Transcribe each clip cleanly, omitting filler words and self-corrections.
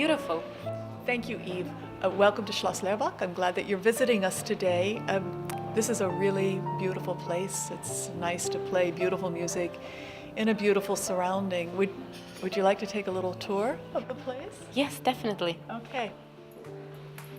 beautiful. Thank you, Eve. Welcome to Schloss Lerbach. I'm glad that you're visiting us today. This is a really beautiful place. It's nice to play beautiful music in a beautiful surrounding. Would you like to take a little tour of the place? Yes, definitely. Okay.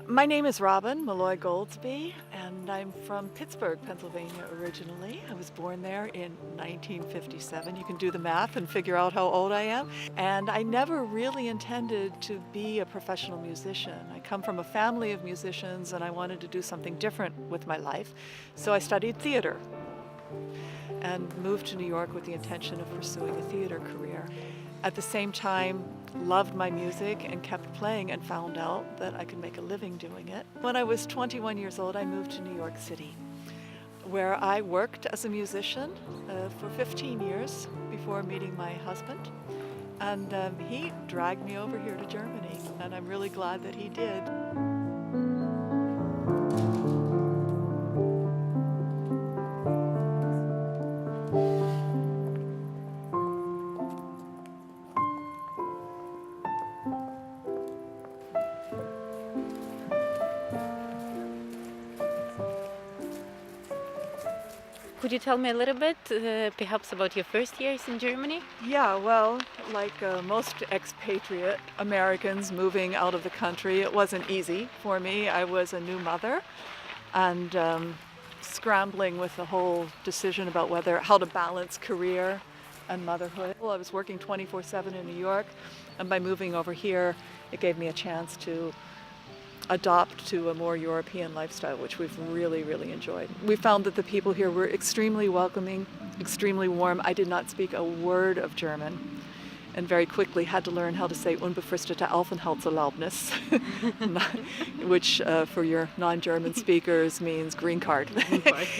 My name is Robin Malloy Goldsby, and I'm from Pittsburgh, Pennsylvania originally. I was born there in 1957. You can do the math and figure out how old I am. And I never really intended to be a professional musician. I come from a family of musicians, and I wanted to do something different with my life. So I studied theater and moved to New York with the intention of pursuing a theater career. At the same time, loved my music and kept playing and found out that I could make a living doing it. When I was 21 years old, I moved to New York City, where I worked as a musician for 15 years before meeting my husband. And he dragged me over here to Germany, and I'm really glad that he did. Could you tell me a little bit, perhaps about your first years in Germany? Yeah, well, like most expatriate Americans moving out of the country, it wasn't easy for me. I was a new mother and scrambling with the whole decision about how to balance career and motherhood. Well, I was working 24/7 in New York, and by moving over here, it gave me a chance to adopt to a more European lifestyle, which we've really, really enjoyed. We found that the people here were extremely welcoming, extremely warm. I did not speak a word of German, and very quickly had to learn how to say unbefristete Aufenthaltserlaubnis, which for your non-German speakers means green card.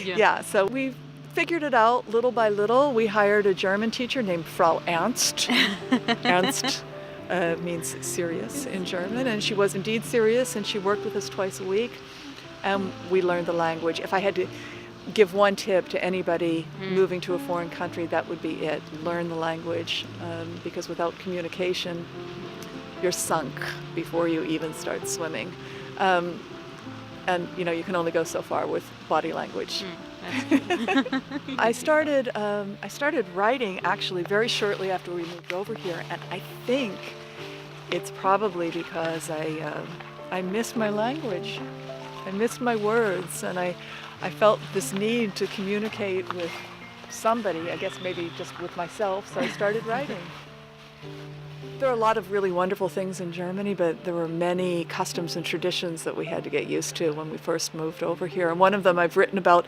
Yeah, so we figured it out little by little. We hired a German teacher named Frau Ernst. Ernst means serious in German, and she was indeed serious, and she worked with us twice a week, and we learned the language. If I had to give one tip to anybody moving to a foreign country, that would be it. Learn the language, because without communication, you're sunk before you even start swimming. And you can only go so far with body language. I started writing actually very shortly after we moved over here, and I think it's probably because I missed my language. I missed my words, and I felt this need to communicate with somebody, I guess maybe just with myself, so I started writing. There are a lot of really wonderful things in Germany, but there were many customs and traditions that we had to get used to when we first moved over here. And one of them I've written about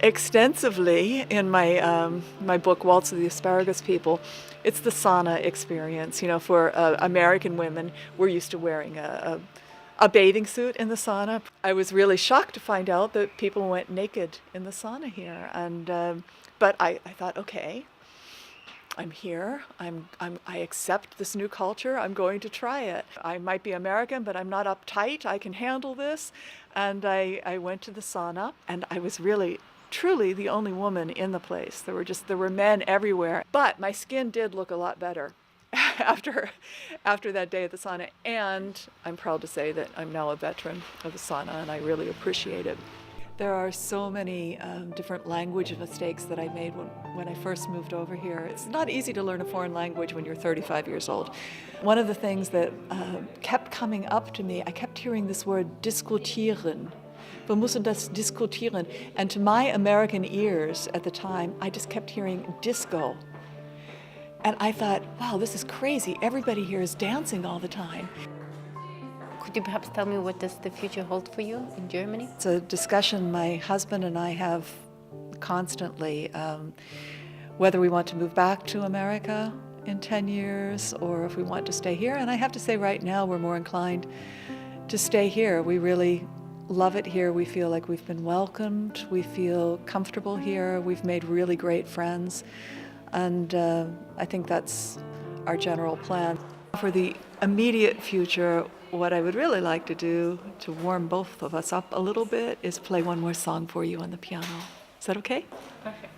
extensively in my book, Waltz of the Asparagus People. It's the sauna experience. For American women, we're used to wearing a bathing suit in the sauna. I was really shocked to find out that people went naked in the sauna here. And but I thought, okay, I'm here, I accept this new culture, I'm going to try it. I might be American, but I'm not uptight, I can handle this. And I went to the sauna, and I was really, truly the only woman in the place. There were men everywhere. But my skin did look a lot better after that day at the sauna. And I'm proud to say that I'm now a veteran of the sauna, and I really appreciate it. There are so many different language mistakes that I made when I first moved over here. It's not easy to learn a foreign language when you're 35 years old. One of the things that kept coming up to me, I kept hearing this word diskutieren. Wir müssen das diskutieren. And to my American ears at the time, I just kept hearing disco. And I thought, wow, this is crazy. Everybody here is dancing all the time. Could you perhaps tell me what does the future hold for you in Germany? It's a discussion my husband and I have constantly, whether we want to move back to America in 10 years or if we want to stay here. And I have to say right now we're more inclined to stay here. We really love it here. We feel like we've been welcomed. We feel comfortable here. We've made really great friends. And I think that's our general plan. For the immediate future, what I would really like to do to warm both of us up a little bit is play one more song for you on the piano. Is that okay? Perfect.